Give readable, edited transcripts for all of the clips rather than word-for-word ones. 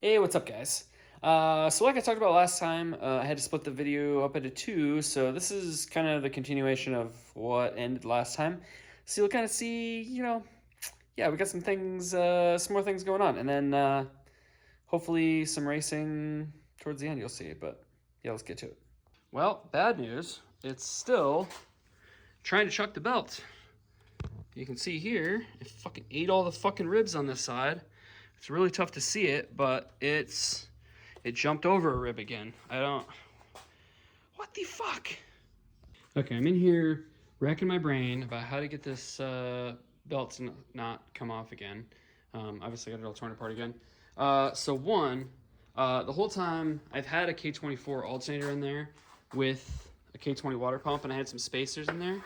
Hey, what's up, guys? So like I talked about last time, I had to split the video up into two, so this is kind of the continuation of what ended last time. So you'll kind of see, yeah, we got some things, some more things going on, and then hopefully some racing towards the end, you'll see. But yeah, let's get to it. Well, bad news. It's still trying to chuck the belt. You can see here, it fucking ate all the fucking ribs on this side. It's really tough to see it, but it jumped over a rib again. What the fuck? Okay, I'm in here racking my brain about how to get this belt to not come off again. Obviously, I got it all torn apart again. The whole time I've had a K24 alternator in there with a K20 water pump, and I had some spacers in there.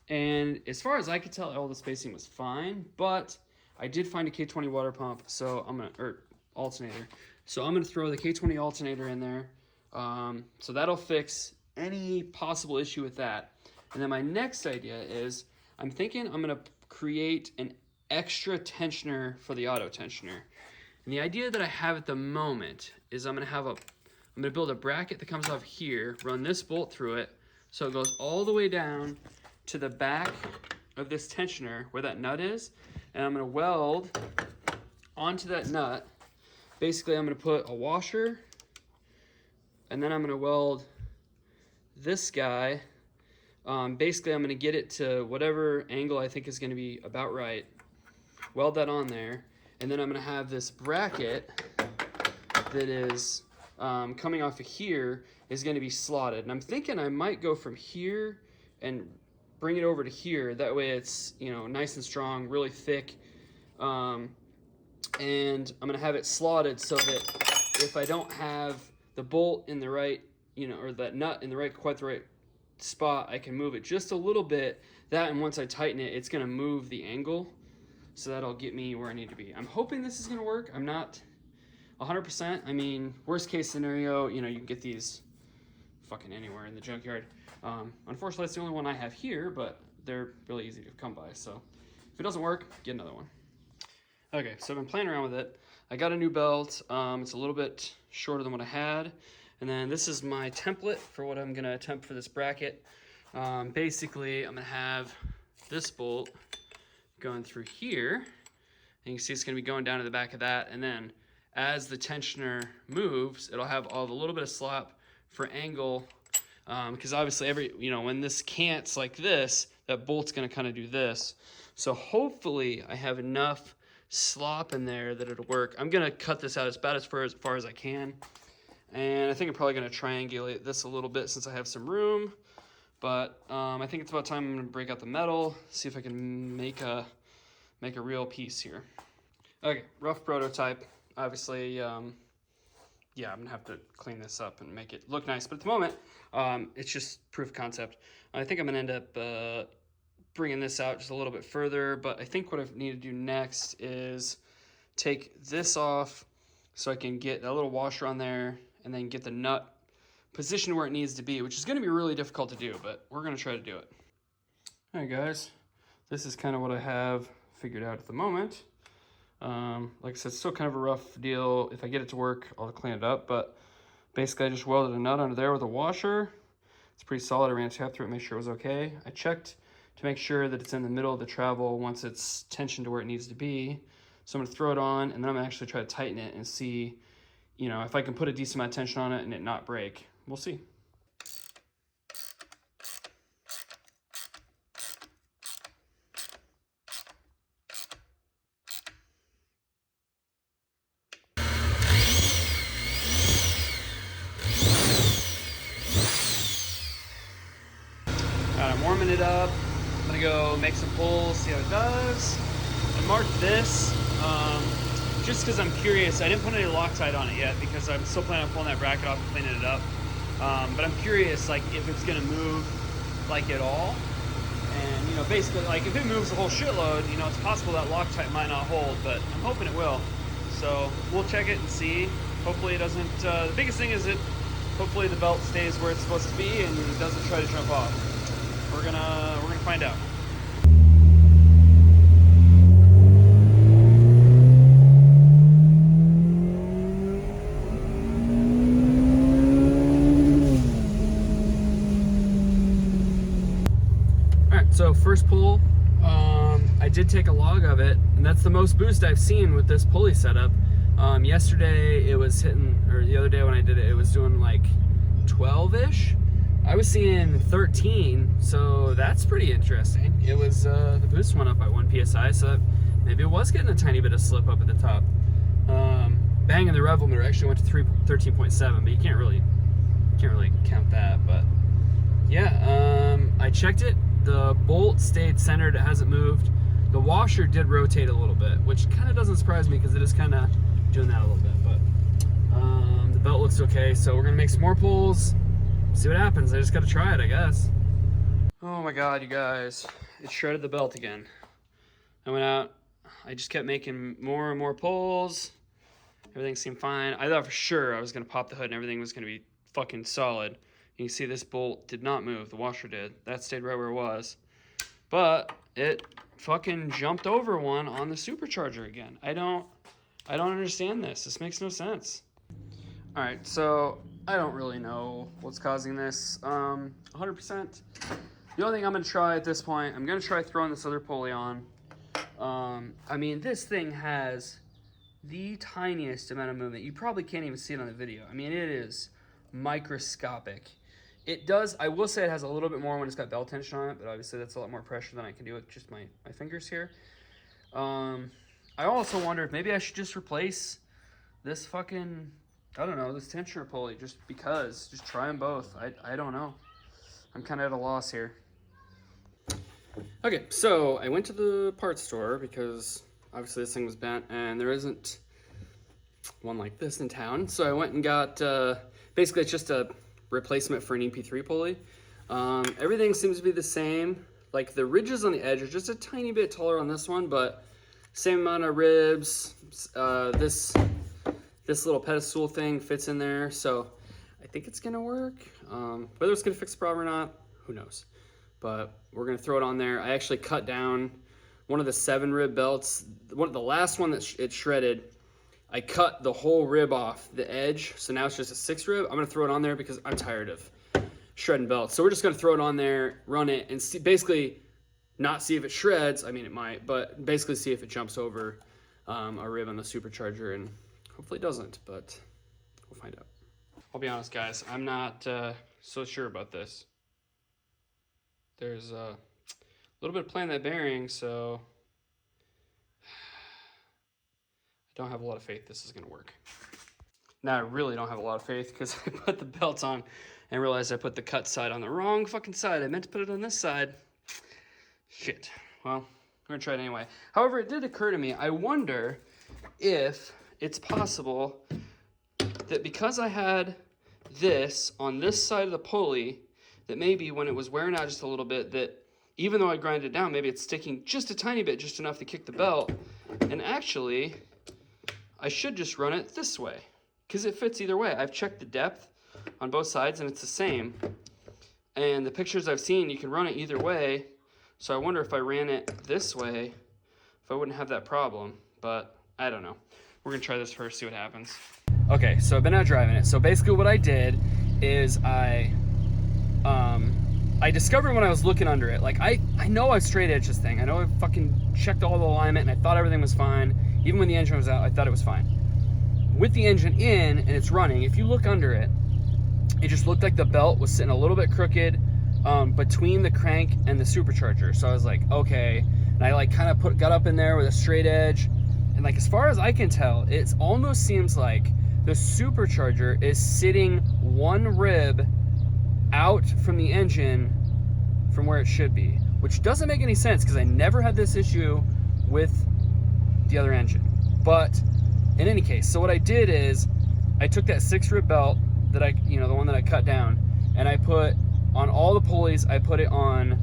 And as far as I could tell, all the spacing was fine, but I did find a K20 water pump, or alternator. So I'm gonna throw the K20 alternator in there. So that'll fix any possible issue with that. And then my next idea is, I'm thinking I'm gonna create an extra tensioner for the auto tensioner. And the idea that I have at the moment is I'm gonna build a bracket that comes off here, run this bolt through it, so it goes all the way down to the back of this tensioner where that nut is, and I'm gonna weld onto that nut. Basically, I'm gonna put a washer, and then I'm gonna weld this guy. Basically, I'm gonna get it to whatever angle I think is gonna be about right, weld that on there, and then I'm gonna have this bracket that is coming off of here is gonna be slotted. And I'm thinking I might go from here and bring it over to here. That way it's, nice and strong, really thick. And I'm gonna have it slotted so that if I don't have the bolt in the right, or that nut in quite the right spot, I can move it just a little bit. That, and once I tighten it, it's gonna move the angle. So that'll get me where I need to be. I'm hoping this is gonna work. I'm not 100%. I mean, worst case scenario, you can get these fucking anywhere in the junkyard. Unfortunately, it's the only one I have here, but they're really easy to come by. So if it doesn't work, get another one. Okay, so I've been playing around with it. I got a new belt. It's a little bit shorter than what I had. And then this is my template for what I'm gonna attempt for this bracket. Basically, I'm gonna have this bolt going through here. And you can see it's gonna be going down to the back of that. And then as the tensioner moves, it'll have all the little bit of slop for angle, because obviously when this cants like this, that bolt's gonna kind of do this. So hopefully I have enough slop in there that it'll work. I'm gonna cut this out about as far as I can. And I think I'm probably gonna triangulate this a little bit since I have some room. But I think it's about time I'm gonna break out the metal, see if I can make a real piece here. Okay, rough prototype. Obviously, yeah, I'm gonna have to clean this up and make it look nice. But at the moment, it's just proof of concept. I think I'm gonna end up bringing this out just a little bit further. But I think what I need to do next is take this off so I can get a little washer on there and then get the nut positioned where it needs to be, which is gonna be really difficult to do, but we're gonna try to do it. All right, guys, this is kind of what I have figured out at the moment. Like I said, it's still kind of a rough deal. If I get it to work, I'll clean it up, but basically I just welded a nut under there with a washer. It's pretty solid. I ran a tap through it, make sure it was okay. I checked to make sure that it's in the middle of the travel once it's tensioned to where it needs to be. So I'm gonna throw it on, and then I'm gonna actually try to tighten it and see, if I can put a decent amount of tension on it and it not break. We'll see. I'm warming it up. I'm gonna go make some pulls, see how it does. I marked this just because I'm curious. I didn't put any Loctite on it yet because I'm still planning on pulling that bracket off and cleaning it up. But I'm curious, if it's gonna move at all. And basically, if it moves a whole shitload, it's possible that Loctite might not hold, but I'm hoping it will. So we'll check it and see. Hopefully it doesn't. The biggest thing is hopefully the belt stays where it's supposed to be and doesn't try to jump off. We're gonna find out. So first pull, I did take a log of it, and that's the most boost I've seen with this pulley setup. Yesterday it was hitting, or the other day when I did it, it was doing like 12-ish. I was seeing 13, so that's pretty interesting. It was, the boost went up by 1 PSI, so maybe it was getting a tiny bit of slip up at the top. Banging the rev limiter actually went to 13.7, but you can't really count that. But yeah, I checked it. The bolt stayed centered, it hasn't moved. The washer did rotate a little bit, which kind of doesn't surprise me because it is kind of doing that a little bit. But the belt looks okay, so we're gonna make some more pulls, see what happens. I just gotta try it, I guess. Oh my God, you guys, it shredded the belt again. I went out, I just kept making more and more pulls. Everything seemed fine. I thought for sure I was gonna pop the hood and everything was gonna be fucking solid. You can see this bolt did not move, the washer did. That stayed right where it was. But it fucking jumped over one on the supercharger again. I don't understand this. This makes no sense. All right, so I don't really know what's causing this 100%. The only thing I'm gonna try at this point, I'm gonna try throwing this other pulley on. I mean, this thing has the tiniest amount of movement. You probably can't even see it on the video. I mean, it is microscopic. It does, I will say it has a little bit more when it's got belt tension on it, but obviously that's a lot more pressure than I can do with just my fingers here. I also wonder if maybe I should just replace this fucking, I don't know, this tensioner pulley just because. Just try them both. I don't know. I'm kind of at a loss here. Okay, so I went to the parts store because obviously this thing was bent and there isn't one like this in town. So I went and got, basically it's just a replacement for an EP3 pulley. Everything seems to be the same. Like the ridges on the edge are just a tiny bit taller on this one, but same amount of ribs. This little pedestal thing fits in there, so I think it's gonna work. Whether it's gonna fix the problem or not, who knows? But we're gonna throw it on there. I actually cut down one of the 7 rib belts. The last one that it shredded, I cut the whole rib off the edge, so now it's just a 6 rib. I'm gonna throw it on there because I'm tired of shredding belts. So we're just gonna throw it on there, run it, and see, basically not see if it shreds. I mean, it might, but basically see if it jumps over a rib on the supercharger, and hopefully it doesn't, but we'll find out. I'll be honest, guys, I'm not so sure about this. There's a little bit of play in that bearing, so I don't have a lot of faith this is gonna work. Now I really don't have a lot of faith because I put the belt on and realized I put the cut side on the wrong fucking side. I meant to put it on this side. Shit. Well, I'm gonna try it anyway. However, it did occur to me, I wonder if it's possible that because I had this on this side of the pulley, that maybe when it was wearing out just a little bit, that even though I grind it down, maybe it's sticking just a tiny bit, just enough to kick the belt. And actually, I should just run it this way because it fits either way. I've checked the depth on both sides and it's the same. And the pictures I've seen, you can run it either way. So I wonder if I ran it this way, if I wouldn't have that problem, but I don't know. We're gonna try this first, see what happens. Okay, so I've been out driving it. So basically what I did is I discovered when I was looking under it, like I know I've straight edged this thing. I know I fucking checked all the alignment and I thought everything was fine. Even when the engine was out, I thought it was fine. With the engine in and it's running, if you look under it, it just looked like the belt was sitting a little bit crooked between the crank and the supercharger. So I was like, okay. And I like kind of got up in there with a straight edge. And like, as far as I can tell, it almost seems like the supercharger is sitting one rib out from the engine from where it should be, which doesn't make any sense because I never had this issue with the other engine. But in any case, so what I did is I took that 6 rib belt that the one that I cut down, and I put on all the pulleys, I put it on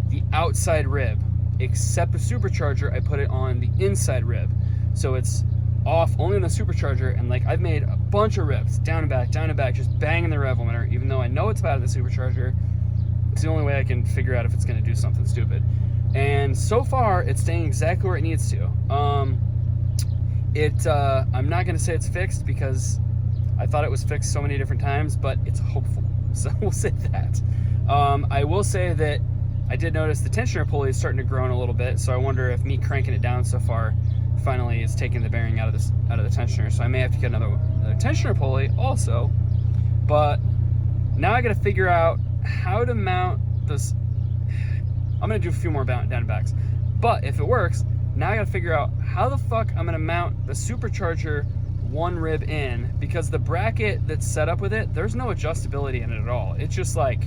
the outside rib, except the supercharger, I put it on the inside rib. So it's off only on the supercharger, and like I've made a bunch of ribs, down and back, just banging the rev limiter, even though I know it's bad at the supercharger. It's the only way I can figure out if it's gonna do something stupid. And so far, it's staying exactly where it needs to. I'm not gonna say it's fixed because I thought it was fixed so many different times, but it's hopeful. So we'll say that. I will say that I did notice the tensioner pulley is starting to groan a little bit, so I wonder if me cranking it down so far finally is taking the bearing out of the tensioner. So I may have to get another tensioner pulley also. But now I got to figure out how to mount this. I'm gonna do a few more down and backs, but if it works, now I got to figure out how the fuck I'm gonna mount the supercharger one rib in, because the bracket that's set up with it, there's no adjustability in it at all. It's just like,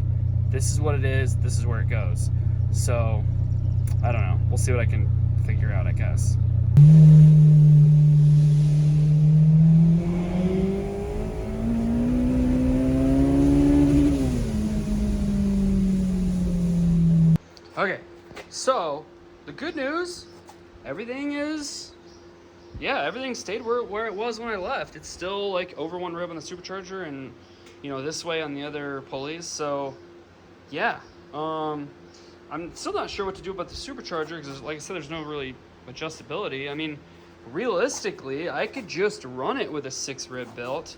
this is what it is, this is where it goes. So I don't know, we'll see what I can figure out, I guess. Okay, so the good news, everything stayed where it was when I left. It's still like over one rib on the supercharger and, you know, this way on the other pulleys. So yeah, I'm still not sure what to do about the supercharger because, like I said, there's no really adjustability. I mean, realistically, I could just run it with a 6-rib belt.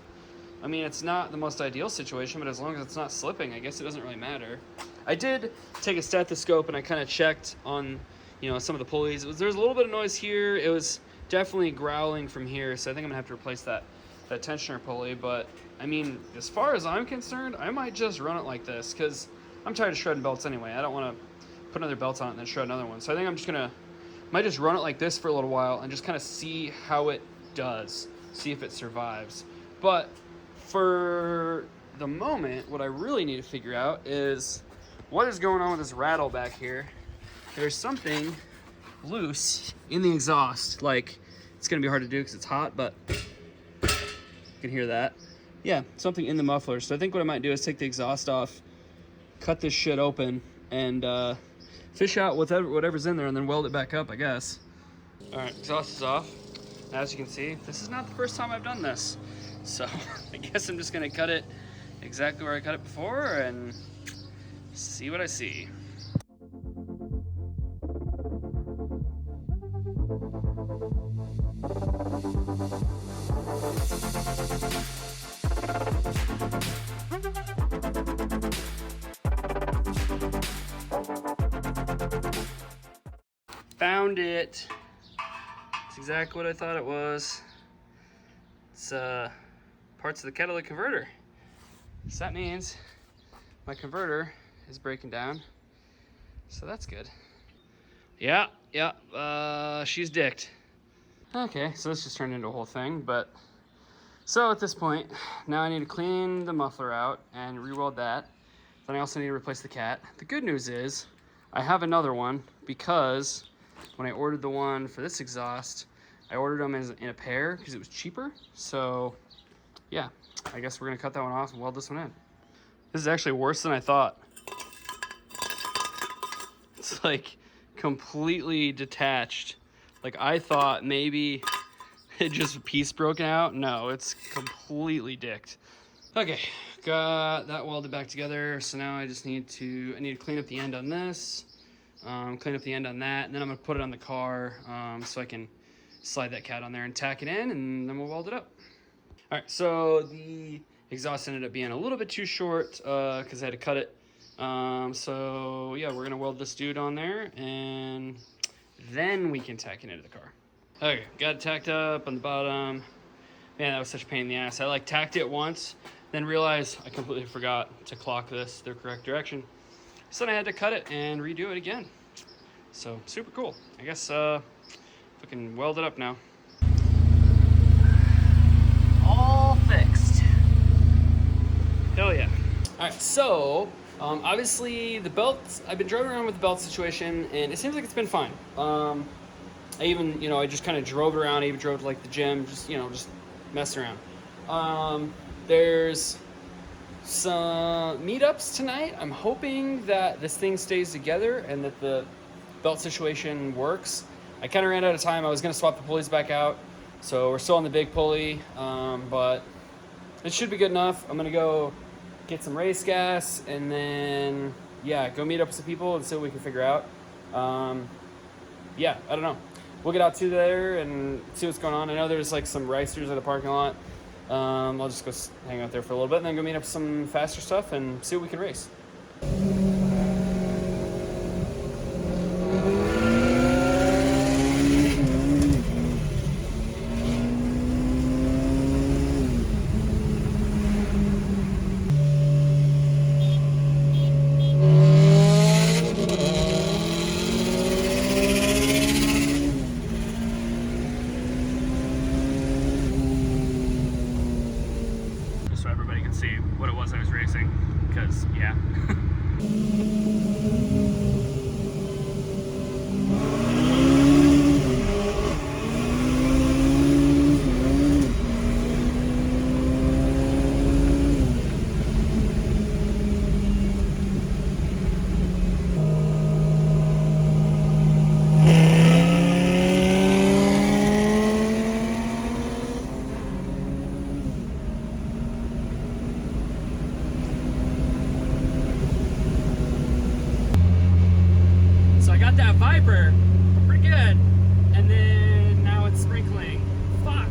I mean, it's not the most ideal situation, but as long as it's not slipping, I guess it doesn't really matter. I did take a stethoscope and I kind of checked on, you know, some of the pulleys. There's a little bit of noise here. It was definitely growling from here, so I think I'm gonna have to replace that tensioner pulley. But I mean, as far as I'm concerned, I might just run it like this because I'm tired of shredding belts anyway. I don't want to put another belt on it and then shred another one. So I think I'm just gonna might just run it like this for a little while and just kind of see how it does, see if it survives. But for the moment, what I really need to figure out is what is going on with this rattle back here. There's something loose in the exhaust. Like, it's gonna be hard to do because it's hot, but you can hear that. Yeah, something in the muffler. So I think what I might do is take the exhaust off, cut this shit open, and fish out whatever's in there and then weld it back up, I guess. All right, exhaust is off. As you can see, this is not the first time I've done this. So I guess I'm just gonna cut it exactly where I cut it before and see what I see. Found it. It's exactly what I thought it was. It's parts of the catalytic converter. So that means my converter is breaking down. So that's good. Yeah, she's dicked. Okay, so this just turned into a whole thing, but so at this point, now I need to clean the muffler out and re-weld that. Then I also need to replace the cat. The good news is I have another one because when I ordered the one for this exhaust, I ordered them in a pair because it was cheaper. So yeah, I guess we're gonna cut that one off and weld this one in. This is actually worse than I thought. It's like completely detached. Like I thought maybe it just a piece broken out. No, it's completely dicked. Okay, got that welded back together. So now I need to clean up the end on this, clean up the end on that, and then I'm gonna put it on the car so I can slide that cat on there and tack it in, and then we'll weld it up. All right, so the exhaust ended up being a little bit too short because I had to cut it. So yeah, we're gonna weld this dude on there and then we can tack it into the car. Okay, got it tacked up on the bottom. Man, that was such a pain in the ass. I like tacked it once, then realized I completely forgot to clock this the correct direction. So then I had to cut it and redo it again. So super cool. I guess I can weld it up now. All fixed. Hell yeah. All right, so obviously the belts, I've been driving around with the belt situation and it seems like it's been fine. I even, I just kind of drove it around. I even drove to like the gym, just messing around. There's some meetups tonight. I'm hoping that this thing stays together and that the belt situation works. I kind of ran out of time. I was going to swap the pulleys back out. So we're still on the big pulley, but it should be good enough. I'm going to go get some race gas and then, go meet up with some people and see what we can figure out. I don't know. We'll get out to there and see what's going on. I know there's like some racers at the parking lot. I'll just go hang out there for a little bit and then go meet up some faster stuff and see what we can race. with that Viper pretty good, and then now it's sprinkling. Fuck.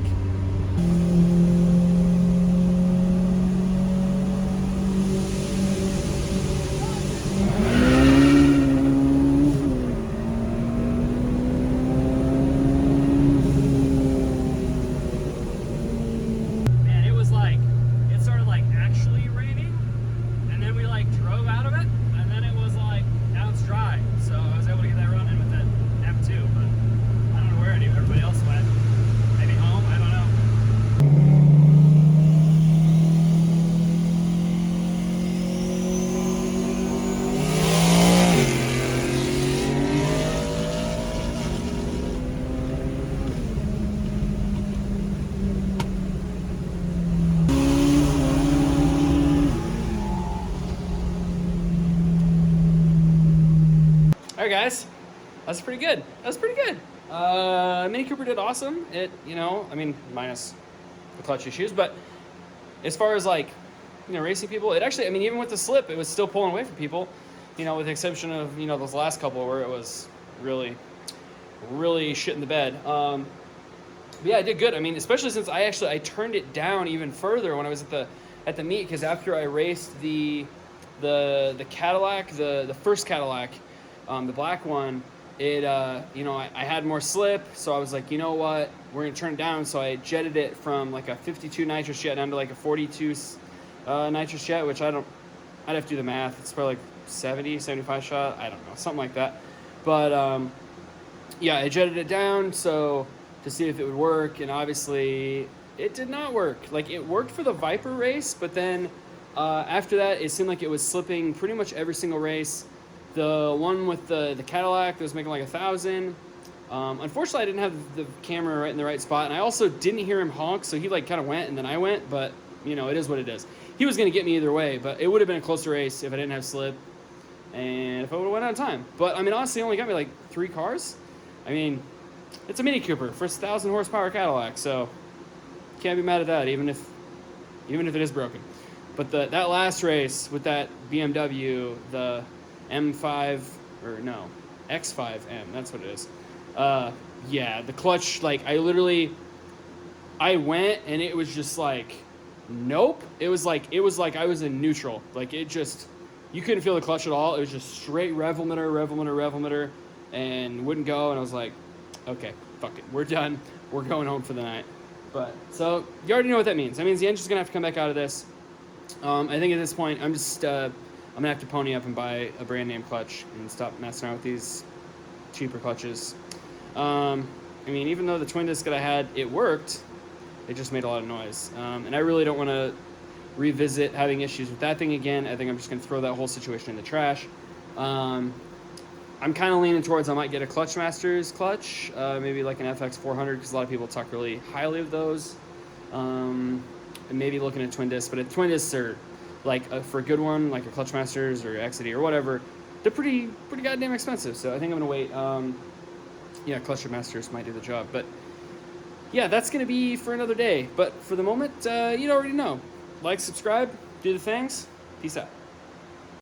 Man, it was like, it started like actually raining, and then we like drove out of it, and then it was like, now it's dry. So I was able to get that run in with that M2, but I don't know where everybody else went. Maybe home, I don't know. All right, guys, that's pretty good. That's pretty good. Mini Cooper did awesome. It, you know, I mean, minus the clutch issues, but as far as like, you know, racing people, it actually, I mean, even with the slip, it was still pulling away from people, you know, with the exception of, you know, those last couple where it was really, really shit in the bed. But yeah, I did good. I mean, especially since I turned it down even further when I was at the meet, because after I raced the Cadillac, the first Cadillac, the black one, it you know, I had more slip, so I was like, you know what, we're gonna turn it down. So I jetted it from like a 52 nitrous jet down to like a 42 nitrous jet, which I'd have to do the math. It's probably like 70, 75 shot, I don't know, something like that. But yeah, I jetted it down so to see if it would work, and obviously it did not work. Like, it worked for the Viper race, but then after that, it seemed like it was slipping pretty much every single race. The one with the Cadillac that was making like 1,000. Unfortunately, I didn't have the camera right in the right spot, and I also didn't hear him honk, so he like kind of went and then I went, but you know, it is what it is. He was going to get me either way, but it would have been a closer race if I didn't have slip and if I would have went on time. But I mean, honestly, it only got me like 3 cars. I mean, it's a Mini Cooper for a 1,000 horsepower Cadillac, so can't be mad at that, even if it is broken. But that last race with that BMW, the M5, or no, X5M, that's what it is. Yeah, the clutch, like, I went and it was just like, nope. It was like I was in neutral. Like, it just, you couldn't feel the clutch at all. It was just straight rev emitter, and wouldn't go. And I was like, okay, fuck it, we're done. We're going home for the night. But, so, you already know what that means. That means the engine's gonna have to come back out of this. I think at this point, I'm gonna have to pony up and buy a brand name clutch and stop messing around with these cheaper clutches. I mean, even though the twin disc that I had, it worked, it just made a lot of noise. And I really don't want to revisit having issues with that thing again. I think I'm just gonna throw that whole situation in the trash. I'm kind of leaning towards I might get a Clutch Masters clutch, maybe like an FX 400, because a lot of people talk really highly of those. And maybe looking at twin discs, but if twin discs are like for a good one, like a Clutch Masters or XD or whatever, they're pretty goddamn expensive. So I think I'm gonna wait. Yeah, Clutch Masters might do the job, but yeah, that's gonna be for another day. But for the moment, you already know. Like, subscribe, do the things. Peace out.